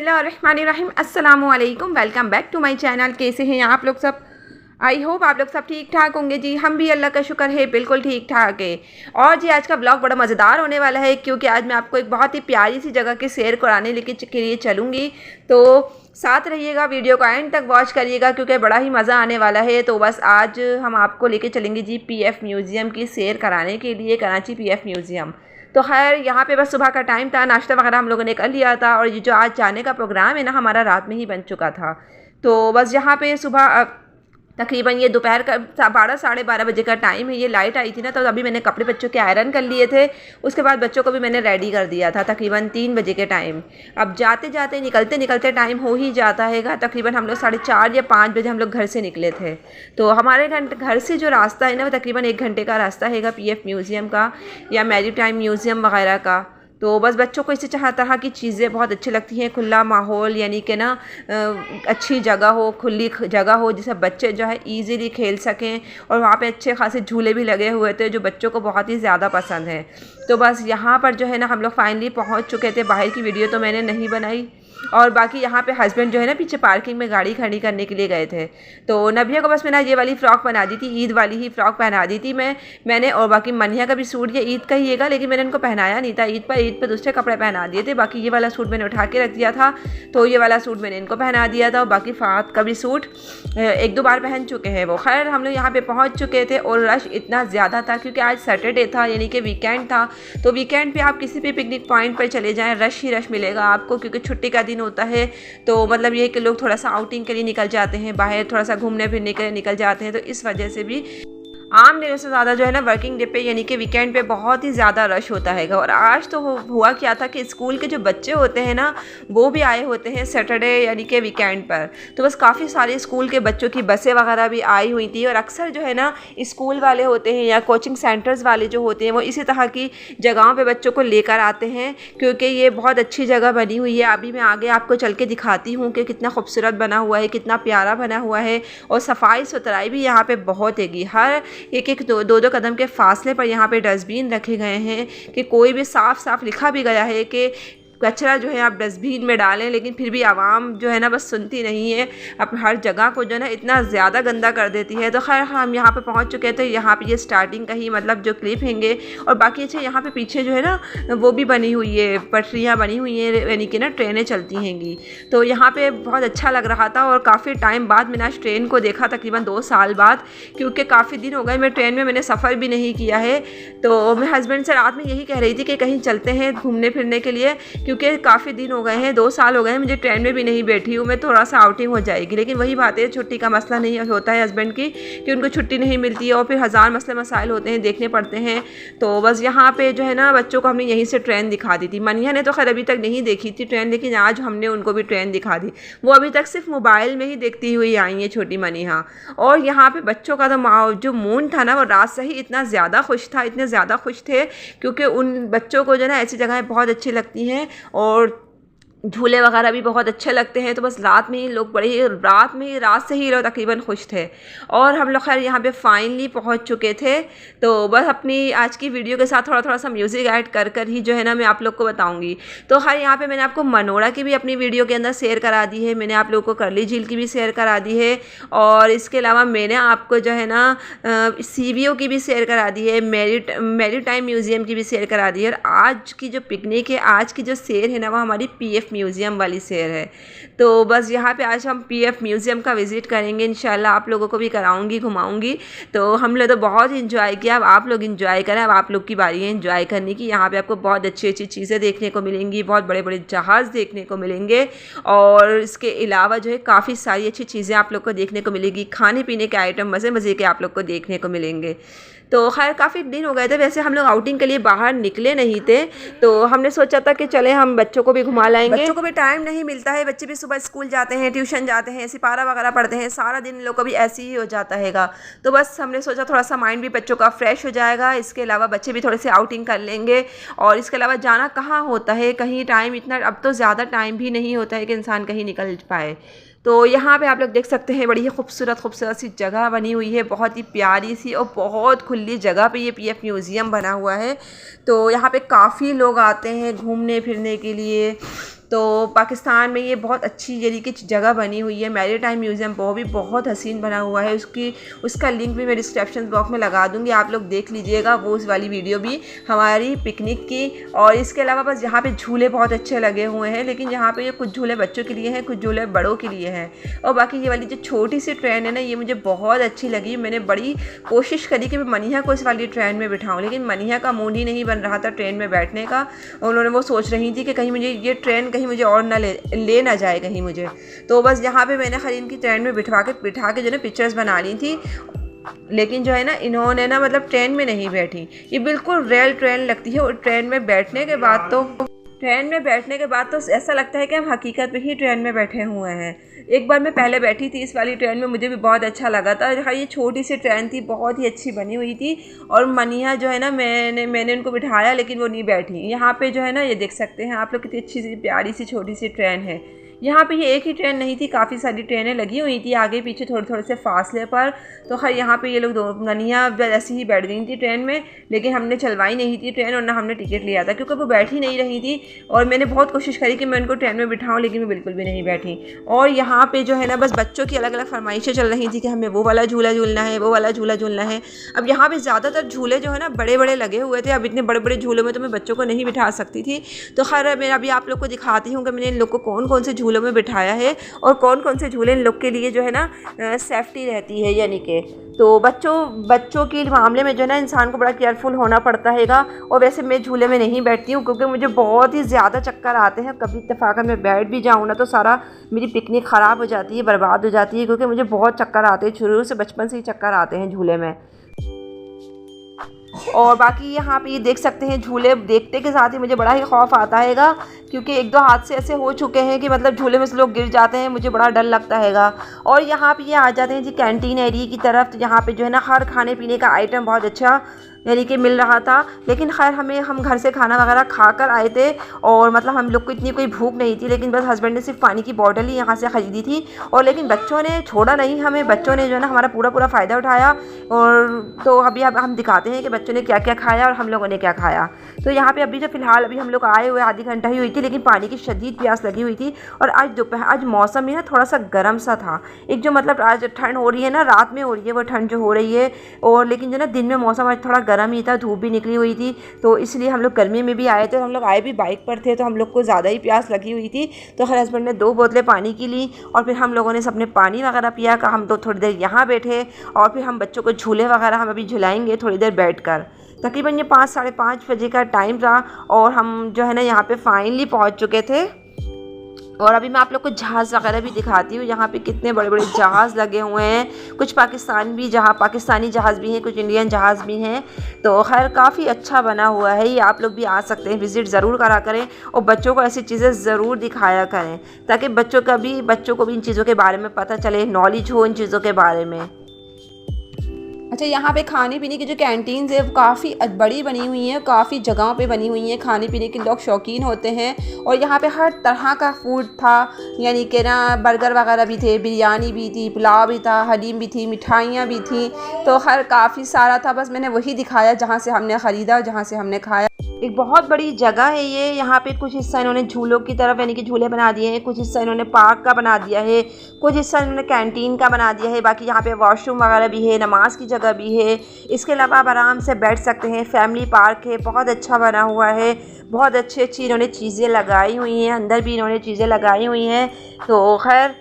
बिस्मिल्लाहिर्रहमानिर्रहीम अस्सलामुअलैकुम। Welcome back to my channel. कैसे हैं आप लोग सब? आई होप आप लोग सब ठीक ठाक होंगे। जी हम भी अल्लाह का शुक्र है बिल्कुल ठीक ठाक है। और जी आज का ब्लॉग बड़ा मज़ेदार होने वाला है क्योंकि आज मैं आपको एक बहुत ही प्यारी सी जगह की सैर कराने के लिए चलूँगी। तो साथ रहिएगा, वीडियो को एंड तक वॉच करिएगा क्योंकि बड़ा ही मज़ा आने वाला है। तो बस आज हम आपको लेके चलेंगे जी पीएफ म्यूज़ियम की सैर कराने के लिए, कराची पीएफ म्यूज़ियम। तो खैर यहाँ पे बस सुबह का टाइम था, नाश्ता वगैरह हम लोगों ने कर लिया था और ये जो आज जाने का प्रोग्राम है ना हमारा रात में ही बन चुका था। तो बस यहाँ पे सुबह तकरीबन ये दोपहर का 12 साढ़े 12 बजे का टाइम है। ये लाइट आई थी ना तो अभी मैंने कपड़े बच्चों के आयरन कर लिए थे। उसके बाद बच्चों को भी मैंने रेडी कर दिया था तकरीबन 3 बजे के टाइम। अब जाते जाते निकलते निकलते टाइम हो ही जाता है। तकरीबन हम लोग 4:30 या 5 बजे हम लोग घर से निकले थे। तो हमारे घर से जो रास्ता है ना वो तकरीबन 1 घंटे का रास्ता है पीएफ म्यूज़ियम का या मैरीटाइम म्यूज़ियम वगैरह का। तो बस बच्चों को इसी तरह की चीज़ें बहुत अच्छी लगती हैं। खुला माहौल यानी कि ना अच्छी जगह हो, खुली जगह हो जिससे बच्चे जो है इजीली खेल सकें। और वहाँ पे अच्छे खासे झूले भी लगे हुए थे जो बच्चों को बहुत ही ज़्यादा पसंद है। तो बस यहाँ पर जो है ना हम लोग फाइनली पहुँच चुके थे। बाहर की वीडियो तो मैंने नहीं बनाई। और बाकी यहाँ पे हस्बैंड जो है ना पीछे पार्किंग में गाड़ी खड़ी करने के लिए गए थे। तो नबिया को बस मैंने ये वाली फ़्रॉक पहना दी थी, ईद वाली ही फ़्रॉक पहना दी थी मैंने। और बाकी मनिया का भी सूट ये ईद का ही है लेकिन मैंने इनको पहनाया नहीं था। ईद पर दूसरे कपड़े पहना दिए थे। बाकी ये वाला सूट मैंने उठा के रख दिया था तो ये वाला सूट मैंने इनको पहना दिया था। और बाकी फ़ात का भी सूट 1-2 बार पहन चुके हैं वो। खैर हम लोग यहाँ पर पहुँच चुके थे और रश इतना ज़्यादा था क्योंकि आज सैटरडे था यानी कि वीकेंड था। तो वीकेंड पर आप किसी भी पिकनिक पॉइंट पर चले जाएँ रश ही रश मिलेगा आपको क्योंकि छुट्टी का दिन होता है। तो मतलब ये कि लोग थोड़ा सा आउटिंग के लिए निकल जाते हैं, बाहर थोड़ा सा घूमने फिरने के लिए निकल जाते हैं। तो इस वजह से भी आम दिनों से ज़्यादा जो है ना वर्किंग डे पे यानी कि वीकेंड पे बहुत ही ज़्यादा रश होता है। और आज तो हुआ क्या था कि स्कूल के जो बच्चे होते हैं ना वो भी आए होते हैं सैटरडे यानी कि वीकेंड पर। तो बस काफ़ी सारे स्कूल के बच्चों की बसें वगैरह भी आई हुई थी। और अक्सर जो है ना स्कूल वाले होते हैं या कोचिंग सेंटर्स वाले जो होते हैं वो इसी तरह की जगहों पर बच्चों को लेकर आते हैं क्योंकि ये बहुत अच्छी जगह बनी हुई है। अभी मैं आगे आपको चल के दिखाती हूँ कि कितना खूबसूरत बना हुआ है, कितना प्यारा बना हुआ है। और सफाई सुथराई भी यहाँ पर बहुत हैगी। हर एक 2-2 कदम के फासले पर यहाँ पे डस्टबिन रखे गए हैं कि कोई भी साफ लिखा भी गया है कि कचरा जो है आप डस्टबिन में डालें। लेकिन फिर भी आवाम जो है ना बस सुनती नहीं है, अब हर जगह को जो है ना इतना ज़्यादा गंदा कर देती है। तो खैर हम यहाँ पे पहुँच चुके थे। यहाँ पे ये स्टार्टिंग का ही मतलब जो क्लिप हैंगे। और बाकी अच्छा यहाँ पे पीछे जो है ना वो भी बनी हुई है, पटरियाँ बनी हुई हैं यानी कि ना ट्रेनें चलती हैंगी। तो यहाँ पर बहुत अच्छा लग रहा था। और काफ़ी टाइम बाद मैंने आज ट्रेन को देखा, तकरीबन 2 साल बाद, क्योंकि काफ़ी दिन हो गए मैं ट्रेन में मैंने सफ़र भी नहीं किया है। तो मैं हस्बैंड से रात में यही कह रही थी कि कहीं चलते हैं घूमने फिरने के लिए क्योंकि काफ़ी दिन हो गए हैं, 2 साल हो गए हैं मुझे ट्रेन में भी नहीं बैठी हूँ। मैं थोड़ा सा आउटिंग हो जाएगी। लेकिन वही बात है, छुट्टी का मसला नहीं होता है हस्बैंड की कि उनको छुट्टी नहीं मिलती है और फिर हज़ार मसले मसाइल होते हैं, देखने पड़ते हैं। तो बस यहाँ पे जो है ना बच्चों को हमने यहीं से ट्रेन दिखा दी थी। मनिया ने तो खैर अभी तक नहीं देखी थी ट्रेन, लेकिन आज हमने उनको भी ट्रेन दिखा दी। वो अभी तक सिर्फ मोबाइल में ही देखती हुई आई है छोटी मनिया। और यहाँ पर बच्चों का तो जो मूड था ना वो रात से ही इतना ज़्यादा खुश था, इतने ज़्यादा खुश थे क्योंकि उन बच्चों को जो है ना ऐसी जगहें बहुत अच्छी लगती हैं और झूले वगैरह भी बहुत अच्छे लगते हैं। तो बस रात में ही लोग रात से ही लोग तकरीबन खुश थे। और हम लोग खैर यहाँ पे फाइनली पहुँच चुके थे। तो बस अपनी आज की वीडियो के साथ थोड़ा सा म्यूज़िक ऐड कर ही जो है ना मैं आप लोग को बताऊँगी। तो खैर यहाँ पे मैंने आपको मनोड़ा की भी अपनी वीडियो के अंदर शेयर करा दी है, मैंने आप लोगों को करली झील की भी शेयर करा दी है। और इसके अलावा मैंने आपको जो है ना CVO की भी शेयर करा दी है, मैरीटाइम म्यूज़ियम की भी शेयर करा दी है। और आज की जो पिकनिक है, आज की जो सैर है ना वो हमारी पीएफ म्यूज़ियम वाली सैर है। तो बस यहाँ पे आज हम पीएफ म्यूज़ियम का विज़िट करेंगे इंशाल्लाह, आप लोगों को भी कराऊंगी, घुमाऊंगी। तो हम लोग तो बहुत इंजॉय किया, अब आप लोग इंजॉय करें, अब आप लोग की बारी है इंजॉय करने की। यहाँ पे आपको बहुत अच्छी चीज़ें देखने को मिलेंगी, बहुत बड़े बड़े जहाज़ देखने को मिलेंगे। और इसके अलावा जो है काफ़ी सारी अच्छी चीज़ें आप लोग को देखने को मिलेगी, खाने पीने के आइटम मज़े के आप लोग को देखने को मिलेंगे। तो खैर काफ़ी दिन हो गए थे, वैसे हम लोग आउटिंग के लिए बाहर निकले नहीं थे। तो हमने सोचा था कि चले हम बच्चों को भी घुमा लाएंगे। बच्चों को भी टाइम नहीं मिलता है, बच्चे भी सुबह स्कूल जाते हैं, ट्यूशन जाते हैं, सिपारा वगैरह पढ़ते हैं, सारा दिन इन लोग को भी ऐसे ही हो जाता हैगा। तो बस हमने सोचा थोड़ा सा माइंड भी बच्चों का फ्रेश हो जाएगा, इसके अलावा बच्चे भी थोड़े से आउटिंग कर लेंगे। और इसके अलावा जाना कहाँ होता है कहीं, टाइम इतना अब तो ज़्यादा टाइम भी नहीं होता है कि इंसान कहीं निकल पाए। तो यहाँ पे आप लोग देख सकते हैं बड़ी ही खूबसूरत सी जगह बनी हुई है, बहुत ही प्यारी सी और बहुत खुली जगह पे ये पीएफ म्यूज़ियम बना हुआ है। तो यहाँ पे काफ़ी लोग आते हैं घूमने फिरने के लिए। तो पाकिस्तान में ये बहुत अच्छी यानी कि जगह बनी हुई है। मैरीटाइम म्यूज़ियम वो भी बहुत हसीन बना हुआ है। उसका लिंक भी मैं डिस्क्रिप्शन बॉक्स में लगा दूँगी, आप लोग देख लीजिएगा वो उस वाली वीडियो भी हमारी पिकनिक की। और इसके अलावा बस यहाँ पे झूले बहुत अच्छे लगे हुए हैं, लेकिन यहाँ पे ये कुछ झूले बच्चों के लिए हैं, कुछ झूले बड़ों के लिए हैं। और बाकी ये वाली जो छोटी सी ट्रेन है ना, ये मुझे बहुत अच्छी लगी। मैंने बड़ी कोशिश करी कि मैं मनीहा को इस वाली ट्रेन में बिठाऊँ, लेकिन मनीहा का मूड ही नहीं बन रहा था ट्रेन में बैठने का। उन्होंने वो सोच रही थी कि कहीं मुझे ये ट्रेन कहीं मुझे और ना ले ना जाए कहीं मुझे। तो बस यहाँ पे मैंने खाली इनकी ट्रेन में बिठा के जो है पिक्चर्स बना ली थी, लेकिन जो है ना इन्होंने ना मतलब ट्रेन में नहीं बैठी। ये बिल्कुल रियल ट्रेन लगती है। और ट्रेन में बैठने के बाद तो ऐसा लगता है कि हम हकीकत में ही ट्रेन में बैठे हुए हैं। एक बार मैं पहले बैठी थी इस वाली ट्रेन में, मुझे भी बहुत अच्छा लगा था। हाँ, ये छोटी सी ट्रेन थी, बहुत ही अच्छी बनी हुई थी। और मनीहा जो है ना, मैंने उनको बिठाया, लेकिन वो नहीं बैठी। यहाँ पे जो है ना, ये देख सकते हैं आप लोग कितनी अच्छी सी प्यारी सी छोटी सी ट्रेन है। यहाँ पे ये एक ही ट्रेन नहीं थी, काफ़ी सारी ट्रेनें लगी हुई थी आगे पीछे थोड़े से फासले पर। तो खैर यहाँ पे ये लोग दो मनीहा ऐसी ही बैठ गई थी ट्रेन में, लेकिन हमने चलवाई नहीं थी ट्रेन और ना हमने टिकट लिया था, क्योंकि वो बैठी नहीं रही थी। और मैंने बहुत कोशिश करी कि मैं उनको ट्रेन में बिठाऊँ, लेकिन वो बिल्कुल भी नहीं बैठी। और यहाँ पे जो है ना, बस बच्चों की अलग अलग फरमाइशें चल रही थी कि हमें वो वाला झूला झूलना है, वो वाला झूला झूलना है। अब यहाँ पे ज़्यादातर झूले जो है ना बड़े बड़े लगे हुए थे। अब इतने बड़े बड़े झूलों में तो मैं बच्चों को नहीं बिठा सकती थी। तो खैर मैं अभी आप लोग को दिखाती हूँ कि मैंने इन लोग को कौन कौन से झूलों में बिठाया है और कौन कौन से झूले इन लोग के लिए जो है ना सेफ्टी रहती है। यानी कि तो बच्चों के मामले में जो है ना इंसान को बड़ा केयरफुल होना पड़ता हैगा। और वैसे मैं झूले में नहीं बैठती हूँ, क्योंकि मुझे बहुत ही ज़्यादा चक्कर आते हैं। कभी इत्तेफाकन मैं बैठ भी जाऊँ ना, तो सारा मेरी पिकनिक ख़राब हो जाती है, बर्बाद हो जाती है, क्योंकि मुझे बहुत चक्कर आते हैं। शुरू से बचपन से ही चक्कर आते हैं झूले में। और बाकी यहाँ पे ये देख सकते हैं, झूले देखते के साथ ही मुझे बड़ा ही खौफ आता हैगा, क्योंकि एक दो हादसे ऐसे हो चुके हैं कि मतलब झूले में से लोग गिर जाते हैं, मुझे बड़ा डर लगता हैगा। और यहाँ पे ये आ जाते हैं जी कैंटीन एरिया की तरफ। तो यहाँ पे जो है ना हर खाने पीने का आइटम बहुत अच्छा यानी कि मिल रहा था। लेकिन खैर हम घर से खाना वगैरह खा कर आए थे, और मतलब हम लोग को इतनी कोई भूख नहीं थी। लेकिन बस हस्बैंड ने सिर्फ पानी की बॉटल ही यहाँ से ख़रीदी थी। और लेकिन बच्चों ने छोड़ा नहीं हमें, बच्चों ने जो है ना हमारा पूरा फ़ायदा उठाया। और तो अभी अब हम दिखाते हैं कि बच्चों ने क्या क्या खाया और हम लोगों ने क्या खाया। तो यहाँ पे अभी जो फ़िलहाल अभी हम लोग आए हुए आधी घंटा ही हुई थी, लेकिन पानी की शदीद प्यास लगी हुई थी। और आज मौसम ही ना थोड़ा सा गर्म सा था। एक जो मतलब आज ठंड हो रही है ना, रात में हो रही है वो ठंड जो हो रही है। और लेकिन जो ना दिन में मौसम आज थोड़ा गर्म ही था, धूप भी निकली हुई थी। तो इसलिए हम लोग गर्मी में भी आए थे। हम लोग आए भी बाइक पर थे, तो हम लोग को ज़्यादा ही प्यास लगी हुई थी। तो हर हस्बैंड ने 2 बोतलें पानी की ली, और फिर हम लोगों ने सबने पानी वगैरह पिया। हम तो थोड़ी देर यहाँ बैठे, और फिर हम बच्चों को झूले वगैरह हम अभी झुलाएंगे थोड़ी देर बैठकर। तकरीबन ये 5 साढ़े 5 बजे का टाइम था, और हम जो है ना यहाँ पे फाइनली पहुँच चुके थे। और अभी मैं आप लोग को जहाज़ वगैरह भी दिखाती हूँ। यहाँ पे कितने बड़े बड़े जहाज़ लगे हुए हैं। कुछ पाकिस्तानी जहाज़ भी हैं, कुछ इंडियन जहाज़ भी हैं। तो खैर काफ़ी अच्छा बना हुआ है ये। आप लोग भी आ सकते हैं, विज़िट ज़रूर करा करें, और बच्चों को ऐसी चीज़ें ज़रूर दिखाया करें, ताकि बच्चों को भी इन चीज़ों के बारे में पता चले, नॉलेज हो इन चीज़ों के बारे में। अच्छा, यहाँ पे खाने पीने की जो कैंटीन्स है वो काफ़ी बड़ी बनी हुई हैं, काफ़ी जगहों पे बनी हुई हैं। खाने पीने के लोग शौकीन होते हैं, और यहाँ पे हर तरह का फूड था। यानी कि ना बर्गर वगैरह भी थे, बिरयानी भी थी, पुलाव भी था, हलीम भी थी, मिठाइयाँ भी थी। तो हर काफ़ी सारा था। बस मैंने वही दिखाया जहाँ से हमने ख़रीदा, जहाँ से हमने खाया। एक बहुत बड़ी जगह है ये। यहाँ पे कुछ हिस्सा इन्होंने झूलों की तरफ यानी कि झूले बना दिए हैं, कुछ हिस्सा इन्होंने पार्क का बना दिया है, कुछ हिस्सा इन्होंने कैंटीन का बना दिया है। बाकी यहाँ पे वॉशरूम वगैरह भी है, नमाज की जगह भी है। इसके अलावा आप आराम से बैठ सकते हैं। फैमिली पार्क है, बहुत अच्छा बना हुआ है। बहुत अच्छी इन्होंने चीज़ें लगाई हुई हैं, अंदर भी इन्होंने चीज़ें लगाई हुई हैं। तो खैर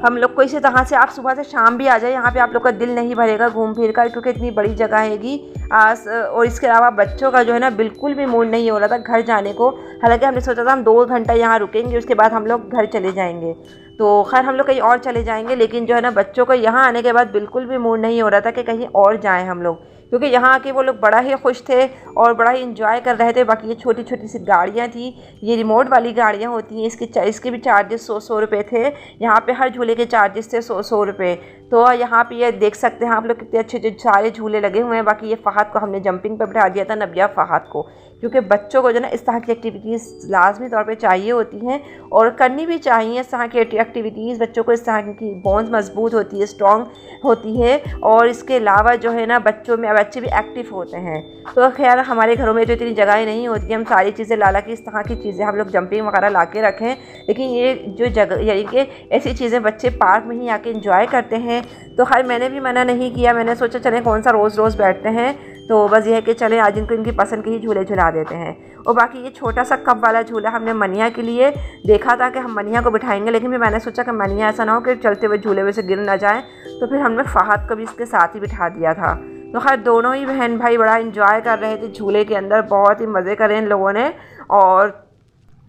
हम लोग को इसी तरह से आप सुबह से शाम भी आ जाए, यहाँ पे आप लोग का दिल नहीं भरेगा घूम फिर कर, क्योंकि इतनी बड़ी जगह हैगी। और इसके अलावा बच्चों का जो है ना बिल्कुल भी मूड नहीं हो रहा था घर जाने को। हालांकि हमने सोचा था हम 2 घंटा यहाँ रुकेंगे, उसके बाद हम लोग घर चले जाएंगे। तो खैर हम लोग कहीं और चले जाएंगे, लेकिन जो है ना बच्चों को यहाँ आने के बाद बिल्कुल भी मूड नहीं हो रहा था कि कहीं और जाएँ हम लोग, क्योंकि यहाँ आके वो लोग बड़ा ही खुश थे और बड़ा ही इंजॉय कर रहे थे। बाकी ये छोटी छोटी सी गाड़ियाँ थी, ये रिमोट वाली गाड़ियाँ होती हैं, इसके भी चार्जेस 100 रुपये थे। यहाँ पे हर झूले के चार्जेस थे 100 रुपये। तो यहाँ पे ये देख सकते हैं आप लोग कितने अच्छे अच्छे सारे झूले लगे हुए हैं। बाकी ये फ़हद को हमने जंपिंग पे बिठा दिया था, नबिया फ़हद को, क्योंकि बच्चों को जो ना इस तरह की एक्टिविटीज़ लाजमी तौर पे चाहिए होती हैं और करनी भी चाहिए। इस तरह की एक्टिविटीज़ बच्चों को, इस तरह की बोन्स मजबूत होती है, स्ट्रॉन्ग होती है, और इसके अलावा जो है ना बच्चे भी एक्टिव होते हैं। तो खैर हमारे घरों में तो इतनी जगह नहीं होती है, हम सारी चीज़ें ला की इस तरह की चीज़ें हम लोग जंपिंग वगैरह ला के रखें, लेकिन ये जो जगह यानी कि ऐसी चीज़ें बच्चे पार्क में ही आके इंजॉय करते हैं। तो खैर मैंने भी मना नहीं किया, मैंने सोचा चलें कौन सा रोज़ रोज़ बैठते हैं, तो बस ये है कि चलें आज इनको इनकी पसंद के ही झूले झुला देते हैं। और बाकी ये छोटा सा कप वाला झूला हमने मनिया के लिए देखा था कि हम मनिया को बिठाएंगे, लेकिन फिर मैंने सोचा कि मनिया ऐसा ना हो कि चलते हुए झूले में से गिर ना जाए, तो फिर हमने फ़हद को भी इसके साथ ही बिठा दिया था। तो खैर दोनों ही बहन भाई बड़ा इंजॉय कर रहे थे झूले के अंदर, बहुत ही मज़े करे इन लोगों ने। और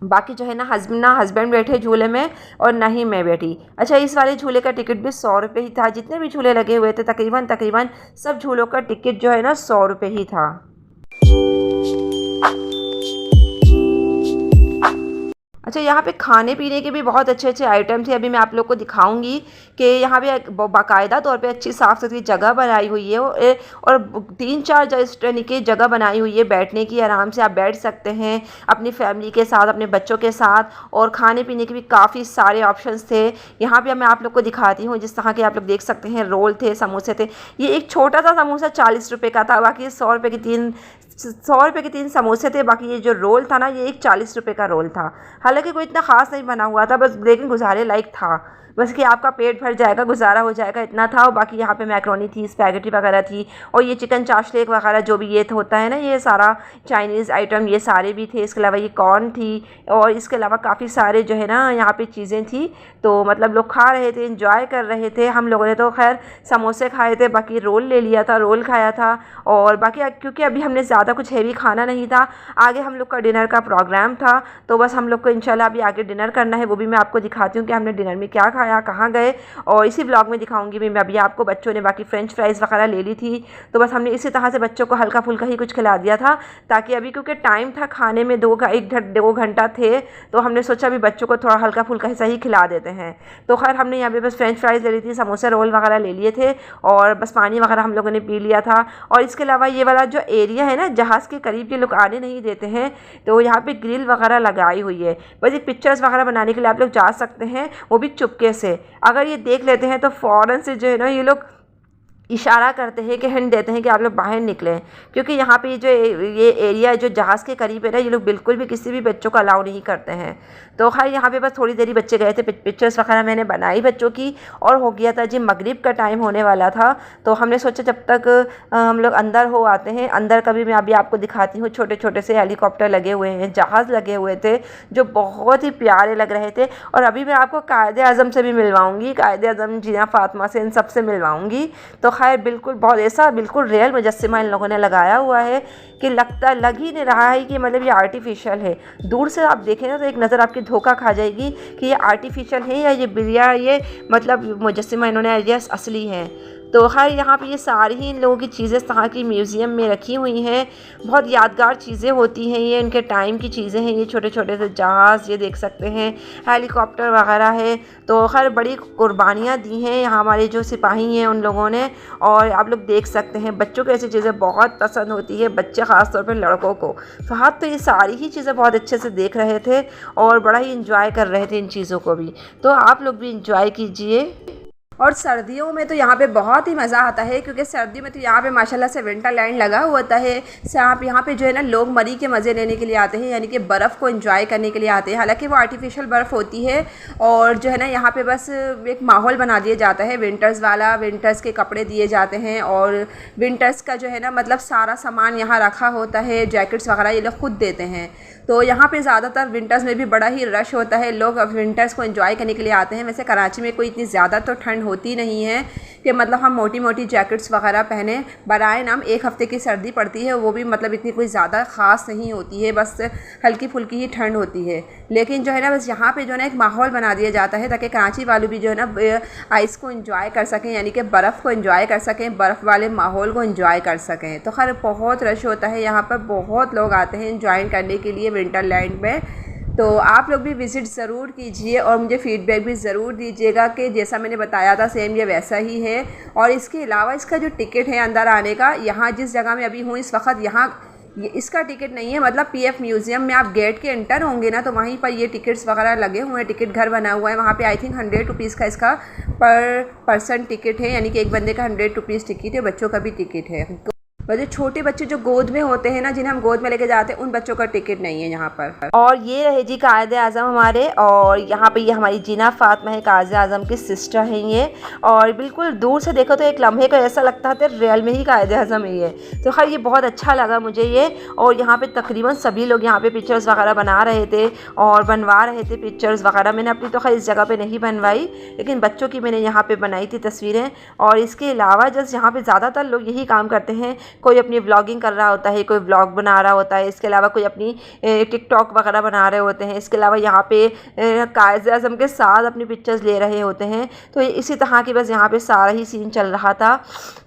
बाकी जो है ना हस्बैंड बैठे झूले में और ना ही मैं बैठी। अच्छा, इस वाले झूले का टिकट भी 100 रुपये ही था। जितने भी झूले लगे हुए थे तकरीबन सब झूलों का टिकट जो है ना 100 रुपये ही था। अच्छा, यहाँ पे खाने पीने के भी बहुत अच्छे अच्छे आइटम थे। अभी मैं आप लोग को दिखाऊंगी कि यहाँ पे बाकायदा तौर पे अच्छी साफ़ सुथरी जगह बनाई हुई है और 3-4 यानी कि जगह बनाई हुई है बैठने की। आराम से आप बैठ सकते हैं अपनी फैमिली के साथ, अपने बच्चों के साथ, और खाने पीने के भी काफ़ी सारे ऑप्शंस थे। यहाँ पे मैं आप लोग को दिखाती हूँ, जिस तरह के आप लोग देख सकते हैं रोल थे, समोसे थे। ये एक छोटा सा समोसा 40 रुपये का था, बाकी 100 रुपये के 3 समोसे थे। बाकी ये जो रोल था ना, ये एक 40 रुपये का रोल था। हालांकि कोई इतना ख़ास नहीं बना हुआ था, बस लेकिन गुजारे लायक था, बस कि आपका पेट भर जाएगा, गुजारा हो जाएगा, इतना था। और बाकी यहाँ पे मैक्रोनी थी, स्पैगेटी वगैरह थी, और ये चिकन चाशलेक वगैरह जो भी ये होता है ना, ये सारा चाइनीज़ आइटम ये सारे भी थे। इसके अलावा ये कॉर्न थी, और इसके अलावा काफ़ी सारे जो है ना यहाँ पे चीज़ें थी। तो मतलब लोग खा रहे थे, इंजॉय कर रहे थे। हम लोगों ने तो खैर समोसे खाए थे, बाकी रोल ले लिया था, रोल खाया था। और बाकी क्योंकि अभी हमने ज़्यादा कुछ हैवी खाना नहीं था, आगे हम लोग का डिनर का प्रोग्राम था, तो बस हम लोग को इंशाल्लाह अभी आगे डिनर करना है। वो भी मैं आपको दिखाती हूँ कि हमने डिनर में क्या खाया, कहाँ गए, और इसी ब्लॉग में दिखाऊंगी भी मैं अभी आपको। बच्चों ने बाकी फ्रेंच फ्राइज़ वगैरह ले ली थी, तो बस हमने इसी तरह से बच्चों को हल्का फुल्का ही कुछ खिला दिया था, ताकि अभी क्योंकि टाइम था खाने में 2 घंटा थे, तो हमने सोचा अभी बच्चों को थोड़ा हल्का फुल्का हिस्सा ही खिला देते हैं। तो खैर हमने यहाँ पे बस फ्रेंच फ्राइज़ ले ली थी, समोसे रोल वगैरह ले लिए थे, और बस पानी वगैरह हम लोगों ने पी लिया था। और इसके अलावा ये वाला जो एरिया है ना, जहाज़ के करीब ये लोग आने नहीं देते हैं, तो यहाँ पे ग्रिल वगैरह लगाई हुई है, बस एक पिक्चर्स वगैरह बनाने के लिए आप लोग जा सकते हैं, वो भी चुपके से। अगर ये देख लेते हैं तो फ़ौरन से जो है ना ये लोग इशारा करते हैं कि हिंट देते हैं कि आप लोग बाहर निकलें, क्योंकि यहाँ पे ये एरिया जो जहाज़ के करीब है ना, ये लोग बिल्कुल भी किसी भी बच्चों को अलाउ नहीं करते हैं। तो खैर यहाँ पे बस थोड़ी देरी बच्चे गए थे, पिक्चर्स वगैरह मैंने बनाई बच्चों की, और हो गया था जी मगरिब का टाइम होने वाला था। तो हमने सोचा जब तक हम लोग अंदर हो आते हैं। अंदर का भी मैं अभी आपको दिखाती हूँ। छोटे छोटे से हेलीकॉप्टर लगे हुए हैं, जहाज़ लगे हुए थे, जो बहुत ही प्यारे लग रहे थे। और अभी मैं आपको कायदे आज़म से भी मिलवाऊँगी, कायदे आज़म जीना फातिमा से, इन सब से मिलवाऊँगी। तो खैर बिल्कुल बहुत ऐसा बिल्कुल रियल मुजस्सिमा इन लोगों ने लगाया हुआ है कि लग ही नहीं रहा है कि मतलब ये आर्टिफिशियल है। दूर से आप देखें ना तो एक नज़र आपकी धोखा खा जाएगी कि ये आर्टिफिशियल है या ये मतलब मुजस्सिमा इन्होंने ये असली है। तो खैर यहाँ पे ये सारी ही इन लोगों की चीज़ें तरह की म्यूज़ियम में रखी हुई हैं। बहुत यादगार चीज़ें होती हैं, ये इनके टाइम की चीज़ें हैं। ये छोटे छोटे से जहाज़ ये देख सकते हैं, हेलीकॉप्टर वगैरह है। तो खैर बड़ी कुर्बानियाँ दी हैं यहाँ हमारे जो सिपाही हैं उन लोगों ने। और आप लोग देख सकते हैं बच्चों को ऐसी चीज़ें बहुत पसंद होती है, बच्चे ख़ास तौर पर लड़कों को। फ़हद तो ये सारी ही चीज़ें बहुत अच्छे से देख रहे थे और बड़ा ही इंजॉय कर रहे थे इन चीज़ों को भी। तो आप लोग भी इंजॉय कीजिए। और सर्दियों में तो यहाँ पे बहुत ही मज़ा आता है, क्योंकि सर्दियों में तो यहाँ पे माशाल्लाह से विंटरलैंड लगा होता है। यहाँ पे जो है ना लोग मरी के मज़े लेने के लिए आते हैं, यानी कि बर्फ़ को एंजॉय करने के लिए आते हैं। हालांकि वो आर्टिफिशियल बर्फ़ होती है, और जो है ना यहाँ पे बस एक माहौल बना दिया जाता है विंटर्स वाला। विंटर्स के कपड़े दिए जाते हैं, और विंटर्स का जो है ना मतलब सारा सामान यहाँ रखा होता है, जैकेट्स वगैरह ये लोग खुद देते हैं। तो यहाँ पे ज़्यादातर विंटर्स में भी बड़ा ही रश होता है, लोग विंटर्स को एंजॉय करने के लिए आते हैं। वैसे कराची में कोई इतनी ज़्यादा तो ठंड होती नहीं है कि मतलब हम मोटी मोटी जैकेट्स वगैरह पहने। बराए नाम 1 हफ़्ते की सर्दी पड़ती है, वो भी मतलब इतनी कोई ज़्यादा ख़ास नहीं होती है, बस हल्की फुल्की ही ठंड होती है। लेकिन जो है ना बस यहाँ पे जो है ना एक माहौल बना दिया जाता है, ताकि कराची वालों भी जो है ना आइस को एंजॉय कर सकें, यानी कि बर्फ़ को एंजॉय कर सकें, बर्फ़ वाले माहौल को एंजॉय कर सकें। तो खैर बहुत रश होता है यहाँ पर, बहुत लोग आते हैं एंजॉय करने के लिए विंटरलैंड में। तो आप लोग भी विज़िट ज़रूर कीजिए और मुझे फ़ीडबैक भी ज़रूर दीजिएगा कि जैसा मैंने बताया था सेम ये वैसा ही है। और इसके अलावा इसका जो टिकट है अंदर आने का, यहाँ जिस जगह मैं अभी हूँ इस वक्त, यहाँ इसका टिकट नहीं है। मतलब पीएफ म्यूज़ियम में आप गेट के एंटर होंगे ना, तो वहीं पर ये टिकट्स वगैरह लगे हुए हैं, टिकट घर बना हुआ है वहाँ पे। आई थिंक 100 रुपीज़ का इसका पर पर्सन टिकट है, यानी कि एक बंदे का 100 रुपीज़ टिकट है। बच्चों का भी टिकट है। और जो छोटे बच्चे जो गोद में होते हैं ना, जिन्हें हम गोद में लेके जाते हैं, उन बच्चों का टिकट नहीं है यहाँ पर। और ये रहे जी कायदे आज़म हमारे, और यहाँ पे ये हमारी जीना फातिमा है, कायदे आज़म की सिस्टर हैं ये। और बिल्कुल दूर से देखो तो एक लम्हे का ऐसा लगता है रियल में ही कायदे आज़म है ये। तो खैर ये बहुत अच्छा लगा मुझे ये। और यहाँ पे तकरीबन सभी लोग यहाँ पे पिक्चर्स वगैरह बना रहे थे और बनवा रहे थे पिक्चर्स वगैरह। मैंने अपनी तो खैर इस जगह पर नहीं बनवाई, लेकिन बच्चों की मैंने यहाँ पर बनाई थी तस्वीरें। और इसके अलावा जस्ट यहाँ पर ज़्यादातर लोग यही काम करते हैं, कोई अपनी व्लॉगिंग कर रहा होता है, कोई व्लॉग बना रहा होता है, इसके अलावा कोई अपनी टिकटॉक वगैरह बना रहे होते हैं, इसके अलावा यहाँ पे कायदे आज़म के साथ अपनी पिक्चर्स ले रहे होते हैं। तो इसी तरह की बस यहाँ पे सारा ही सीन चल रहा था।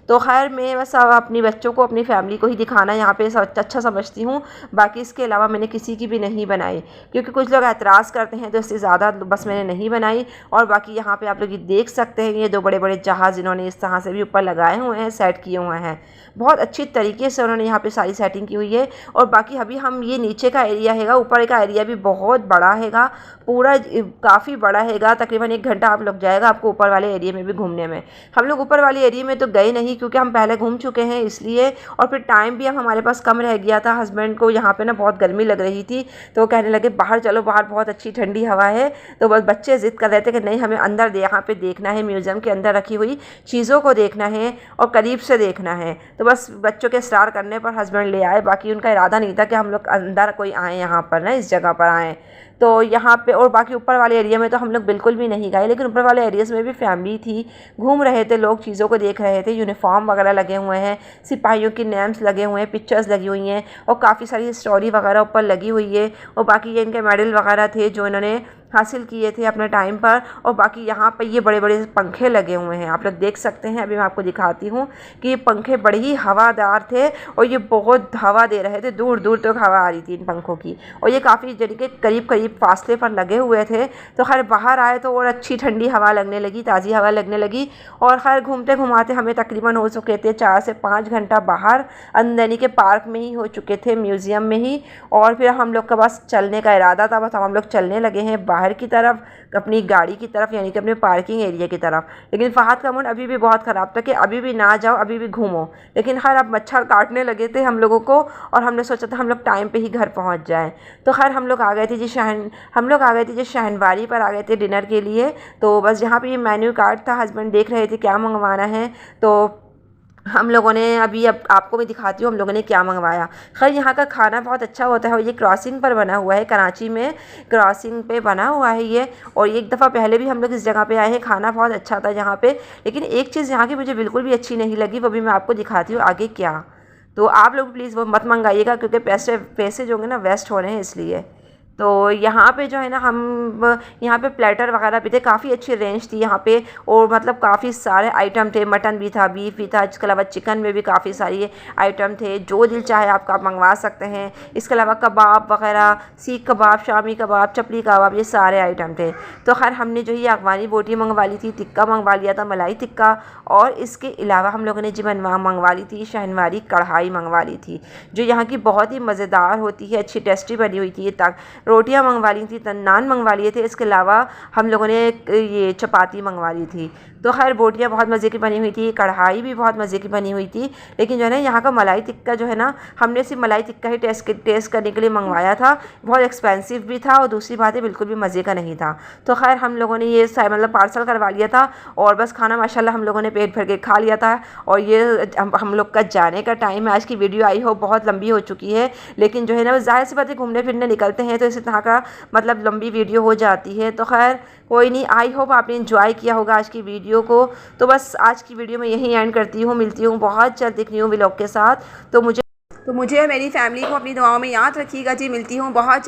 तो खैर मैं बस अपनी बच्चों को, अपनी फैमिली को ही दिखाना यहाँ पे अच्छा समझती हूँ। बाकी इसके अलावा मैंने किसी की भी नहीं बनाई, क्योंकि कुछ लोग एतराज़ करते हैं, तो इससे ज़्यादा बस मैंने नहीं बनाई। और बाकी यहाँ पे आप लोग ये देख सकते हैं, ये 2 बड़े बड़े जहाज़ इन्होंने इस तरह से भी ऊपर लगाए हुए हैं, सेट किए हुए हैं। बहुत अच्छी तरीके से उन्होंने यहाँ पे सारी सेटिंग की हुई है। और बाकी अभी हम ये नीचे का एरिया हैगा, ऊपर का एरिया भी बहुत बड़ा हैगा, पूरा काफ़ी बड़ा हैगा। तकरीबन 1 घंटा आप लग जाएगा आपको ऊपर वाले एरिया में भी घूमने में। हम लोग ऊपर वाले एरिया में तो गए नहीं, क्योंकि हम पहले घूम चुके हैं इसलिए। और फिर टाइम भी अब हमारे पास कम रह गया था। हस्बैंड को यहाँ पे ना बहुत गर्मी लग रही थी, तो वो कहने लगे बाहर चलो, बाहर बहुत अच्छी ठंडी हवा है। तो बस बच्चे ज़िद कर रहे थे कि नहीं, हमें अंदर यहाँ पे देखना है, म्यूज़ियम के अंदर रखी हुई चीज़ों को देखना है और करीब से देखना है। तो बस बच्चों के इसरार करने पर हस्बैंड ले आए। बाकी उनका इरादा नहीं था कि हम लोग अंदर कोई आए, यहाँ पर ना इस जगह पर आएँ। तो यहाँ पे और बाकी ऊपर वाले एरिया में तो हम लोग बिल्कुल भी नहीं गए, लेकिन ऊपर वाले एरियाज़ में भी फैमिली थी, घूम रहे थे लोग, चीज़ों को देख रहे थे। यूनिफॉर्म वगैरह लगे हुए हैं, सिपाहियों की नेम्स लगे हुए हैं, पिक्चर्स लगी हुई हैं और काफ़ी सारी स्टोरी वगैरह ऊपर लगी हुई है। और बाकी ये इनके मेडल वगैरह थे जो इन्होंने हासिल किए थे अपने टाइम पर। और बाकी यहाँ पर ये बड़े बड़े पंखे लगे हुए हैं, आप लोग देख सकते हैं। अभी मैं आपको दिखाती हूँ कि ये पंखे बड़े ही हवादार थे और ये बहुत हवा दे रहे थे, दूर दूर तक हवा आ रही थी इन पंखों की। और ये काफ़ी यानी कि करीब करीब फासले पर लगे हुए थे। तो खैर बाहर आए तो और अच्छी ठंडी हवा लगने लगी, ताज़ी हवा लगने लगी। और खैर घूमते घुमाते हमें तकरीबन हो चुके थे 4 से 5 घंटा बाहर यानी कि पार्क में ही हो चुके थे, म्यूज़ियम में ही। और फिर हम लोग का बस चलने का इरादा था, बस हम लोग चलने लगे हैं बाहर की तरफ, अपनी गाड़ी की तरफ, यानी कि अपने पार्किंग एरिया की तरफ। लेकिन फ़हद का मूड अभी भी बहुत ख़राब था कि अभी भी ना जाओ, अभी भी घूमो। लेकिन खैर अब मच्छर काटने लगे थे हम लोगों को और हमने सोचा था हम लोग टाइम पे ही घर पहुंच जाएं। तो खैर हम लोग आ गए थे जी शहनवारी पर आ गए थे डिनर के लिए। तो बस यहाँ पे ये मेन्यू कार्ड था, हस्बैंड देख रहे थे क्या मंगवाना है। तो हम लोगों ने अभी, अब आपको भी दिखाती हूँ हम लोगों ने क्या मंगवाया। खैर यहाँ का खाना बहुत अच्छा होता है और ये क्रॉसिंग पर बना हुआ है, कराची में क्रॉसिंग पे बना हुआ है ये। और एक दफ़ा पहले भी हम लोग इस जगह पे आए हैं, खाना बहुत अच्छा था यहाँ पे। लेकिन एक चीज़ यहाँ की मुझे बिल्कुल भी अच्छी नहीं लगी, वो भी मैं आपको दिखाती हूँ आगे क्या। तो आप लोग प्लीज़ वो मत मंगाइएगा, क्योंकि पैसे जो होंगे ना वेस्ट हो रहे हैं इसलिए। तो यहाँ पे जो है ना, हम यहाँ पे प्लेटर वगैरह भी थे, काफ़ी अच्छी रेंज थी यहाँ पे। और मतलब काफ़ी सारे आइटम थे, मटन भी था, बीफ भी था, इसके अलावा चिकन में भी काफ़ी सारी आइटम थे। जो दिल चाहे आपका आप मंगवा सकते हैं। इसके अलावा कबाब वगैरह, सीख कबाब, शामी कबाब, चपली कबाब, ये सारे आइटम थे। तो खैर हमने जो ये अफगानी बोटी मंगवा ली थी, टिक्का मंगवा लिया था, मलाई टिक्का। और इसके अलावा हम लोगों ने जी मंगवा ली थी शहनवारी कढ़ाई मंगवा ली थी, जो यहाँ की बहुत ही मज़ेदार होती है, अच्छी टेस्टी बनी हुई थी। तक रोटियां मंगवा ली थी, नान मंगवा लिए थे। इसके अलावा हम लोगों ने ये चपाती मंगवा ली थी। तो खैर बोटियां बहुत मज़े की बनी हुई थी, कढ़ाई भी बहुत मज़े की बनी हुई थी। लेकिन जो है ना यहाँ का मलाई टिक्का जो है ना, हमने सिर्फ मलाई टिक्का ही टेस्ट करने के लिए मंगवाया था। बहुत एक्सपेंसिव भी था और दूसरी बात है बिल्कुल भी मज़े का नहीं था। तो खैर हम लोगों ने ये मतलब पार्सल करवा लिया था और बस खाना माशाल्लाह हम लोगों ने पेट भर के खा लिया था। और ये हम लोग का जाने का टाइम है। आज की वीडियो आई हो बहुत लंबी हो चुकी है, लेकिन जो है ना ज़ाहिर सी बात है घूमने फिरने निकलते हैं तो इसी तरह का मतलब लंबी वीडियो हो जाती है। तो खैर कोई नहीं, आई होप आपने एंजॉय किया होगा आज की वीडियो को। तो बस आज की वीडियो में यहीं एंड करती हूँ, मिलती हूँ बहुत जल्द एक न्यू व्लॉग के साथ। तो मुझे और मेरी फैमिली को अपनी दुआओं में याद रखिएगा जी। मिलती हूँ बहुत